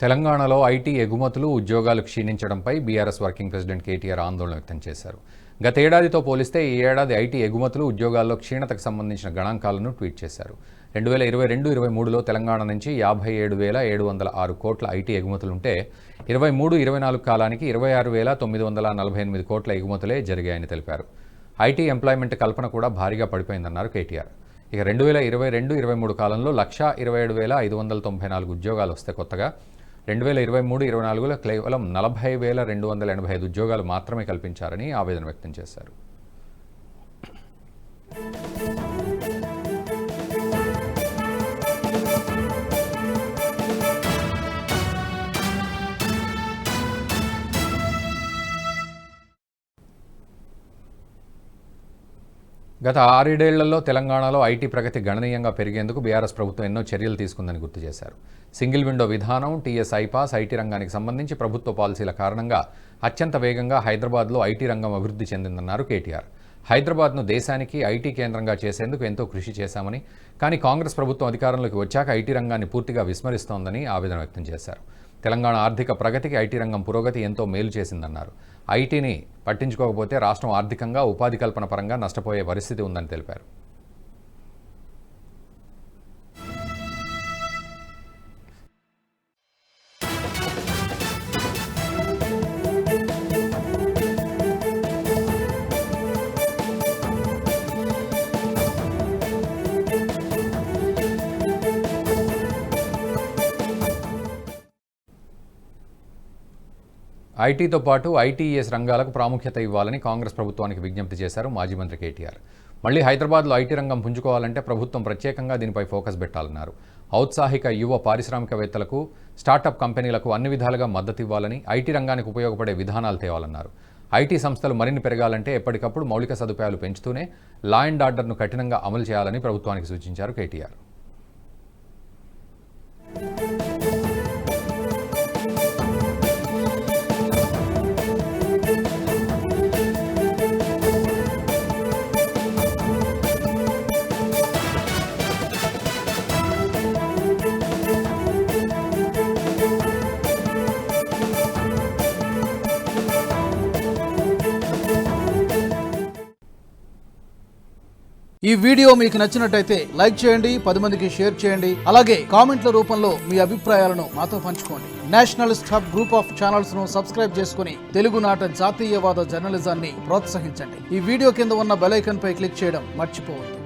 తెలంగాణలో ఐటీ ఎగుమతులు, ఉద్యోగాలు క్షీణించడంపై బీఆర్ఎస్ వర్కింగ్ ప్రెసిడెంట్ కేటీఆర్ ఆందోళన వ్యక్తం చేశారు. గత ఏడాదితో పోలిస్తే ఈ ఏడాది ఐటీ ఎగుమతులు, ఉద్యోగాల్లో క్షీణతకు సంబంధించిన గణాంకాలను ట్వీట్ చేశారు. 2022-23లో తెలంగాణ నుంచి 57,706 కోట్ల ఐటీ ఎగుమతులుంటే 23-24 కాలానికి 26,948 కోట్ల ఎగుమతులే జరిగాయని తెలిపారు. ఐటీ ఎంప్లాయ్మెంట్ కల్పన కూడా భారీగా పడిపోయిందన్నారు కేటీఆర్. ఇక 2022-23 కాలంలో 1,27,594 ఉద్యోగాలు వస్తే కొత్తగా 2023-24లో కేవలం 40,285 ఉద్యోగాలు మాత్రమే కల్పించారని ఆవేదన వ్యక్తం చేశారు. గత 6 ఏళ్లలో తెలంగాణలో ఐటీ ప్రగతి గణనీయంగా పెరిగేందుకు బీఆర్ఎస్ ప్రభుత్వం ఎన్నో చర్యలు తీసుకుందని గుర్తు చేశారు. సింగిల్ విండో విధానం, టీఎస్ ఐపాస్, ఐటీ రంగానికి సంబంధించి ప్రభుత్వ పాలసీల కారణంగా అత్యంత వేగంగా హైదరాబాద్లో ఐటీ రంగం అభివృద్ధి చెందిందన్నారు కేటీఆర్. హైదరాబాద్ను దేశానికి ఐటీ కేంద్రంగా చేసేందుకు ఎంతో కృషి చేశామని, కానీ కాంగ్రెస్ ప్రభుత్వం అధికారంలోకి వచ్చాక ఐటీ రంగాన్ని పూర్తిగా విస్మరిస్తోందని ఆవేదన వ్యక్తం చేశారు. తెలంగాణ ఆర్థిక ప్రగతికి ఐటీ రంగం పురోగతి ఎంతో మేలు చేసిందన్నారు. ఐటీని పట్టించుకోకపోతే రాష్ట్రం ఆర్థికంగా, ఉపాధి కల్పన పరంగా నష్టపోయే పరిస్థితి ఉందని తెలిపారు. ఐటీతో పాటు ఐటీఎస్ రంగాలకు ప్రాముఖ్యత ఇవ్వాలని కాంగ్రెస్ ప్రభుత్వానికి విజ్ఞప్తి చేశారు మాజీ మంత్రి కేటీఆర్. మళ్లీ హైదరాబాద్లో ఐటీ రంగం పుంజుకోవాలంటే ప్రభుత్వం ప్రత్యేకంగా దీనిపై ఫోకస్ పెట్టాలన్నారు. ఔత్సాహిక యువ పారిశ్రామికవేత్తలకు, స్టార్టప్ కంపెనీలకు అన్ని విధాలుగా మద్దతు ఇవ్వాలని, ఐటీ రంగానికి ఉపయోగపడే విధానాలు తేవాలన్నారు. ఐటీ సంస్థలు మరిన్ని పెరగాలంటే ఎప్పటికప్పుడు మౌలిక సదుపాయాలు పెంచుతూనే లా అండ్ ఆర్డర్ను కఠినంగా అమలు చేయాలని ప్రభుత్వానికి సూచించారు కేటీఆర్. ఈ వీడియో మీకు నచ్చినట్టయితే లైక్ చేయండి, 10 మందికి షేర్ చేయండి. అలాగే కామెంట్ల రూపంలో మీ అభిప్రాయాలను మాతో పంచుకోండి. Nationalist hub group of channels ను సబ్స్క్రైబ్ చేసుకుని తెలుగునాట జాతీయవాద జర్నలిజాన్ని ప్రోత్సహించండి. ఈ వీడియో కింద ఉన్న బెల్ ఐకాన్ పై క్లిక్ చేయడం మర్చిపోవద్దు.